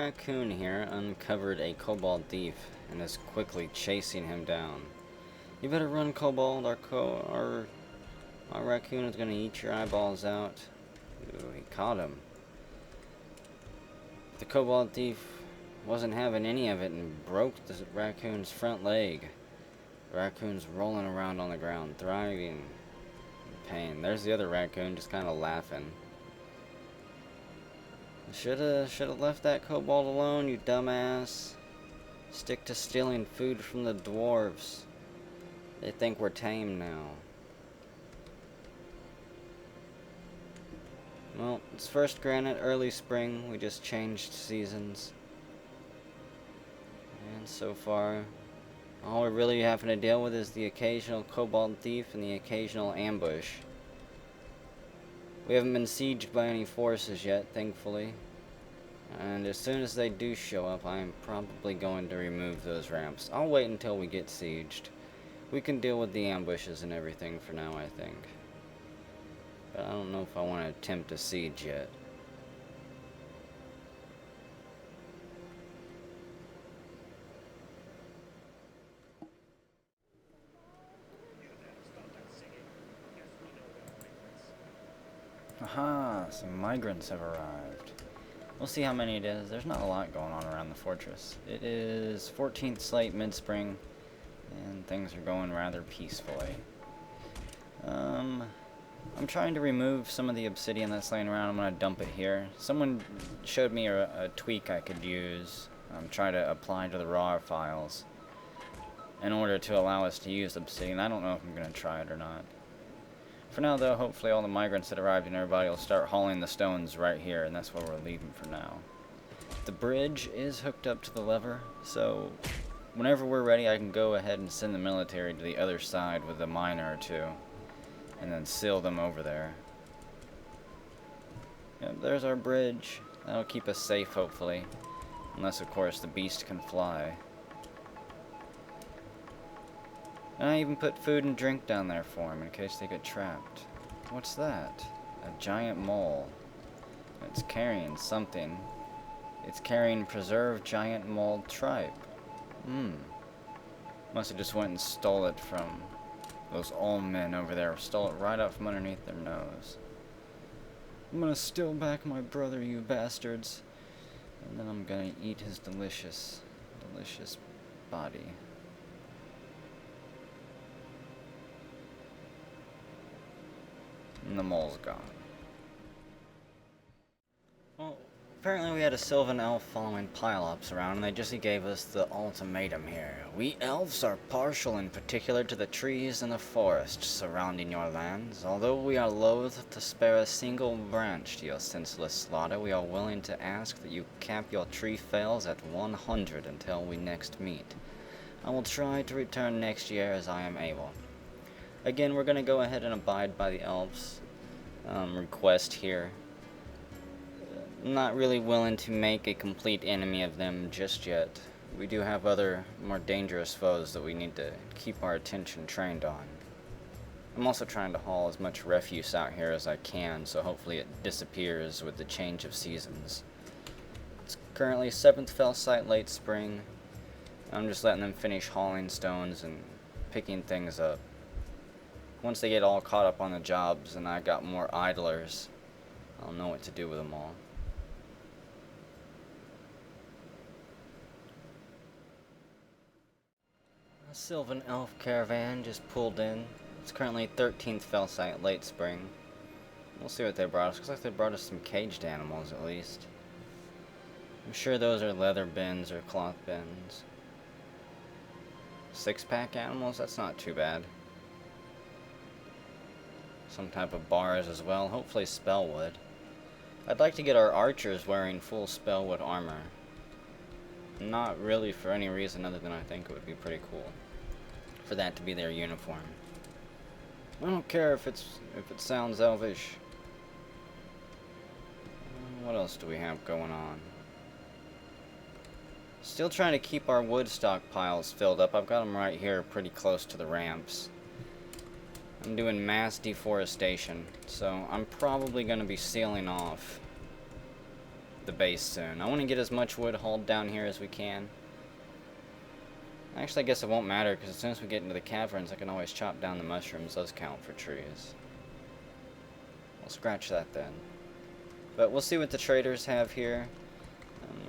raccoon here uncovered a kobold thief and is quickly chasing him down. You better run, kobold. Our raccoon is gonna eat your eyeballs out. Ooh, he caught him. The kobold thief wasn't having any of it and broke the raccoon's front leg. The raccoon's rolling around on the ground, thriving in pain. There's the other raccoon just kind of laughing. Should've left that kobold alone, you dumbass. Stick to stealing food from the dwarves. They think we're tame now. Well, it's first granite, early spring. We just changed seasons. And so far, all we're really having to deal with is the occasional kobold thief and the occasional ambush. We haven't been sieged by any forces yet, thankfully. And as soon as they do show up, I am probably going to remove those ramps. I'll wait until we get sieged. We can deal with the ambushes and everything for now, I think. But I don't know if I want to attempt a siege yet. Aha, some migrants have arrived. We'll see how many it is. There's not a lot going on around the fortress. It is 14th slate mid-spring, and things are going rather peacefully. I'm trying to remove some of the obsidian that's laying around. I'm going to dump it here. Someone showed me a tweak I could use, try to apply to the raw files in order to allow us to use obsidian. I don't know if I'm going to try it or not. For now, though, hopefully all the migrants that arrived and everybody will start hauling the stones right here, and that's where we're leaving for now. The bridge is hooked up to the lever, so whenever we're ready, I can go ahead and send the military to the other side with a miner or two, and then seal them over there. Yep, there's our bridge. That'll keep us safe, hopefully. Unless, of course, the beast can fly. And I even put food and drink down there for them in case they get trapped. What's that? A giant mole. It's carrying something. It's carrying preserved giant mole tripe. Must have just went and stole it from those old men over there. Stole it right out from underneath their nose. I'm gonna steal back my brother, you bastards. And then I'm gonna eat his delicious, delicious body. And the mole's gone. Well, apparently we had a Sylvan elf following pile-ups around, and they just gave us the ultimatum here. We elves are partial in particular to the trees and the forest surrounding your lands. Although we are loath to spare a single branch to your senseless slaughter, we are willing to ask that you cap your tree fells at 100 until we next meet. I will try to return next year as I am able. Again, we're going to go ahead and abide by the elves' request here. I'm not really willing to make a complete enemy of them just yet. We do have other, more dangerous foes that we need to keep our attention trained on. I'm also trying to haul as much refuse out here as I can, so hopefully it disappears with the change of seasons. It's currently 7th fell site, late spring. I'm just letting them finish hauling stones and picking things up. Once they get all caught up on the jobs and I got more idlers, I'll know what to do with them all. A Sylvan elf caravan just pulled in. It's currently 13th fell site, late spring. We'll see what they brought us. Looks like they brought us some caged animals at least. I'm sure those are leather bins or cloth bins. 6-pack animals? That's not too bad. Some type of bars as well, hopefully spellwood. I'd like to get our archers wearing full spellwood armor. Not really for any reason other than I think it would be pretty cool for that to be their uniform. I don't care if it sounds elvish. What else do we have going on? Still trying to keep our wood stockpiles filled up. I've got them right here pretty close to the ramps. I'm doing mass deforestation, so I'm probably going to be sealing off the base soon. I want to get as much wood hauled down here as we can. Actually, I guess it won't matter, because as soon as we get into the caverns, I can always chop down the mushrooms. Those count for trees. We'll scratch that then. But we'll see what the traders have here.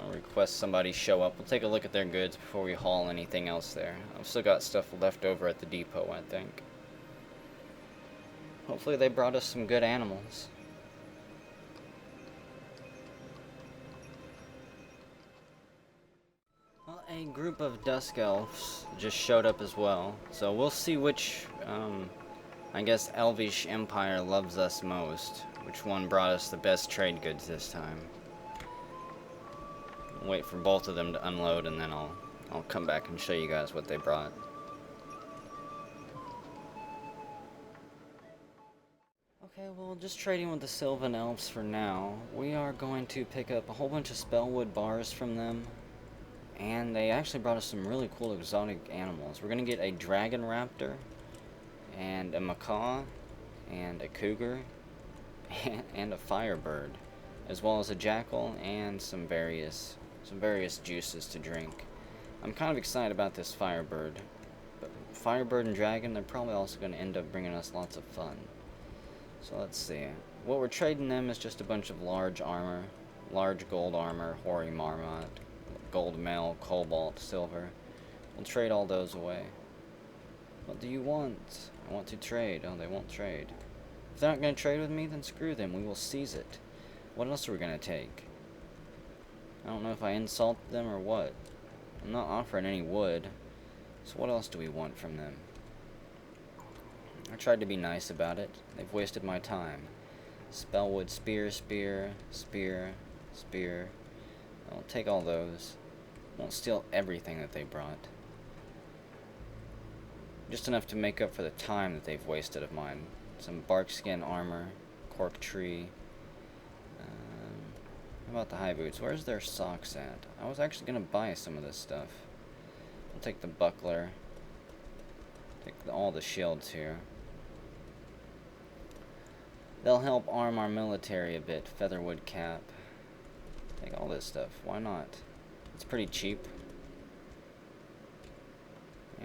I'll request somebody show up. We'll take a look at their goods before we haul anything else there. I've still got stuff left over at the depot, I think. Hopefully they brought us some good animals. Well, a group of Dusk Elves just showed up as well. So we'll see which, I guess, Elvish Empire loves us most. Which one brought us the best trade goods this time. Wait for both of them to unload, and then I'll come back and show you guys what they brought. Okay, well, just trading with the Sylvan Elves for now. We are going to pick up a whole bunch of spellwood bars from them. And they actually brought us some really cool exotic animals. We're going to get a dragon raptor, and a macaw, and a cougar, and a firebird, as well as a jackal and some various juices to drink. I'm kind of excited about this firebird. But firebird and dragon, they're probably also going to end up bringing us lots of fun. So let's see. What we're trading them is just a bunch of large armor, large gold armor, hoary marmot, gold mail, cobalt, silver. We'll trade all those away. What do you want? I want to trade. Oh, they won't trade. If they're not going to trade with me, then screw them. We will seize it. What else are we going to take? I don't know if I insult them or what. I'm not offering any wood. So what else do we want from them? I tried to be nice about it. They've wasted my time. Spellwood, spear, spear, spear, spear. I'll take all those. Won't steal everything that they brought. Just enough to make up for the time that they've wasted of mine. Some barkskin armor, cork tree. How about the high boots? Where's their socks at? I was actually going to buy some of this stuff. I'll take the buckler. Take all the shields here. They'll help arm our military a bit. Featherwood cap. Take all this stuff. Why not? It's pretty cheap.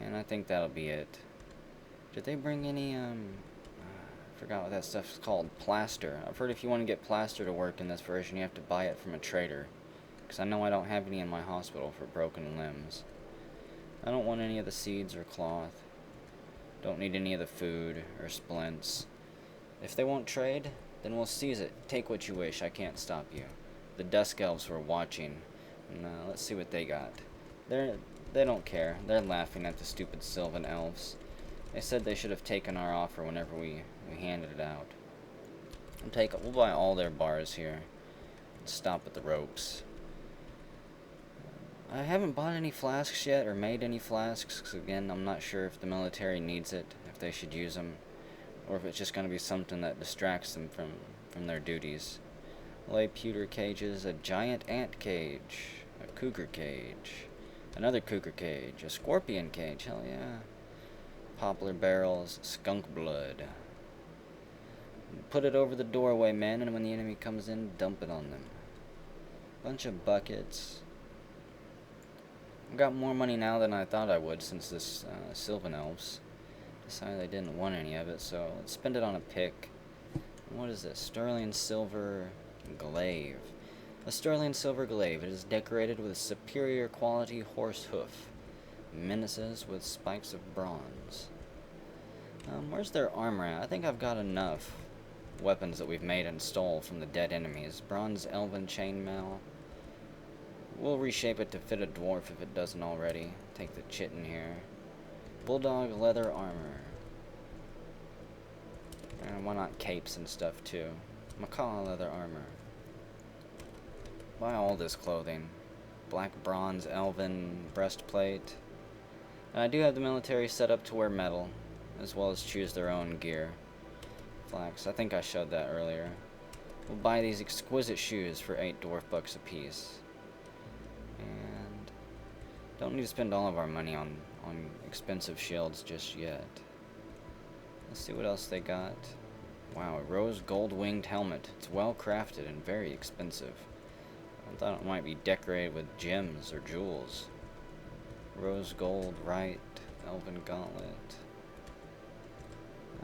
And I think that'll be it. Did they bring any, I forgot what that stuff's called. Plaster. I've heard if you want to get plaster to work in this version, you have to buy it from a trader. Because I know I don't have any in my hospital for broken limbs. I don't want any of the seeds or cloth. Don't need any of the food or splints. If they won't trade, then we'll seize it. Take what you wish. I can't stop you. The Dusk Elves were watching. And, let's see what they got. They don't care. They're laughing at the stupid Sylvan Elves. They said they should have taken our offer whenever we handed it out. We'll buy all their bars here. Stop at the ropes. I haven't bought any flasks yet, or made any flasks, because again, I'm not sure if the military needs it, if they should use them, or if it's just going to be something that distracts them from their duties. Lay pewter cages, a giant ant cage, a cougar cage, another cougar cage, a scorpion cage, hell yeah. Poplar barrels, skunk blood. Put it over the doorway, men, and when the enemy comes in, dump it on them. Bunch of buckets. I've got more money now than I thought I would since this Sylvan Elves decided they didn't want any of it, so let's spend it on a pick. What is this? Sterling silver glaive. A sterling silver glaive. It is decorated with superior quality horse hoof. Menaces with spikes of bronze. Where's their armor at? I think I've got enough weapons that we've made and stole from the dead enemies. Bronze Elven chainmail. We'll reshape it to fit a dwarf if it doesn't already. Take the chitin here. Bulldog leather armor. And why not capes and stuff too? Macaw leather armor. Buy all this clothing. Black bronze elven breastplate. And I do have the military set up to wear metal, as well as choose their own gear. Flax, I think I showed that earlier. We'll buy these exquisite shoes for 8 dwarf bucks apiece. And don't need to spend all of our money on expensive shields just yet. Let's see what else they got. Wow, a rose gold winged helmet. It's well crafted and very expensive. I thought it might be decorated with gems or jewels. Rose gold, right. Elven gauntlet.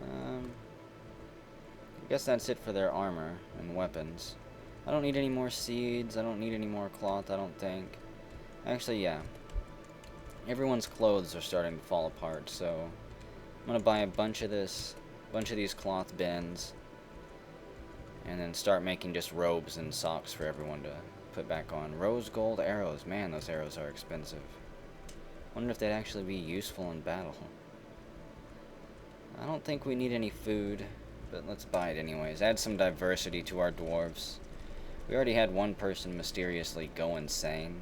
I guess that's it for their armor and weapons. I don't need any more seeds. I don't need any more cloth, I don't think. Actually, yeah. Everyone's clothes are starting to fall apart, so I'm gonna buy a bunch of these cloth bins, and then start making just robes and socks for everyone to put back on. Rose gold arrows. Man, those arrows are expensive. Wonder if they'd actually be useful in battle. I don't think we need any food, but let's buy it anyways. Add some diversity to our dwarves. We already had one person mysteriously go insane.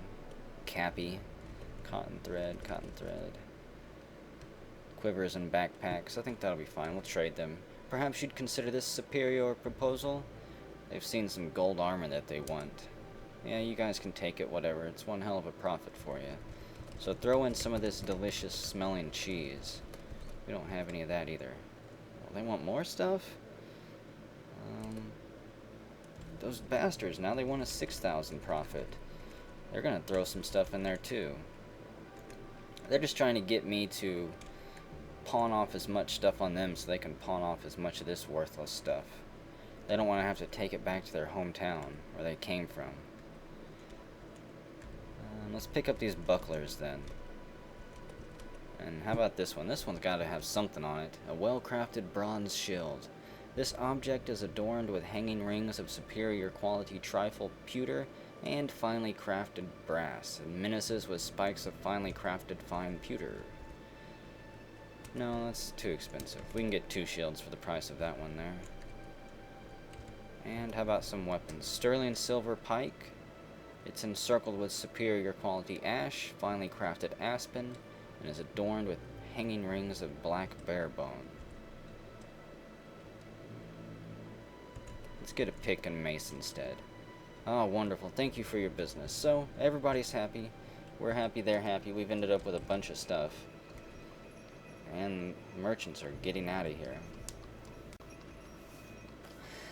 Cappy. Cotton thread, cotton thread. Quivers and backpacks. I think that'll be fine. We'll trade them. Perhaps you'd consider this superior proposal? They've seen some gold armor that they want. Yeah, you guys can take it, whatever. It's one hell of a profit for you. So throw in some of this delicious smelling cheese. We don't have any of that either. Well, they want more stuff? Those bastards, now they want a 6,000 profit. They're gonna throw some stuff in there too. They're just trying to get me to pawn off as much stuff on them so they can pawn off as much of this worthless stuff. They don't want to have to take it back to their hometown, where they came from. Let's pick up these bucklers then. And how about this one? This one's got to have something on it. A well-crafted bronze shield. This object is adorned with hanging rings of superior quality trifle pewter and finely crafted brass, and menaces with spikes of finely crafted fine pewter. No, that's too expensive. We can get 2 shields for the price of that one there. And how about some weapons? Sterling silver pike. It's encircled with superior quality ash, finely crafted aspen, and is adorned with hanging rings of black bear bone. Let's get a pick and mace instead. Oh, wonderful. Thank you for your business. So, everybody's happy. We're happy, they're happy. We've ended up with a bunch of stuff. And merchants are getting out of here.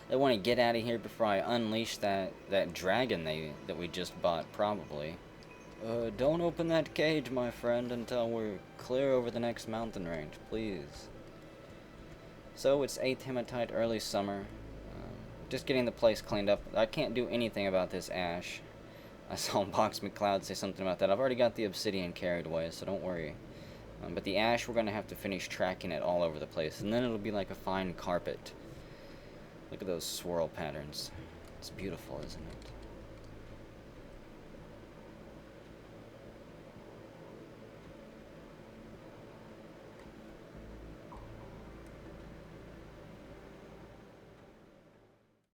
They want to get out of here before I unleash that dragon that we just bought, probably. Don't open that cage, my friend, until we're clear over the next mountain range, please. So, it's 8th Hematite, early summer. Just getting the place cleaned up. I can't do anything about this ash. I saw Box McCloud say something about that. I've already got the obsidian carried away, so don't worry. But the ash, we're going to have to finish tracking it all over the place, and then it'll be like a fine carpet. Look at those swirl patterns. It's beautiful, isn't it?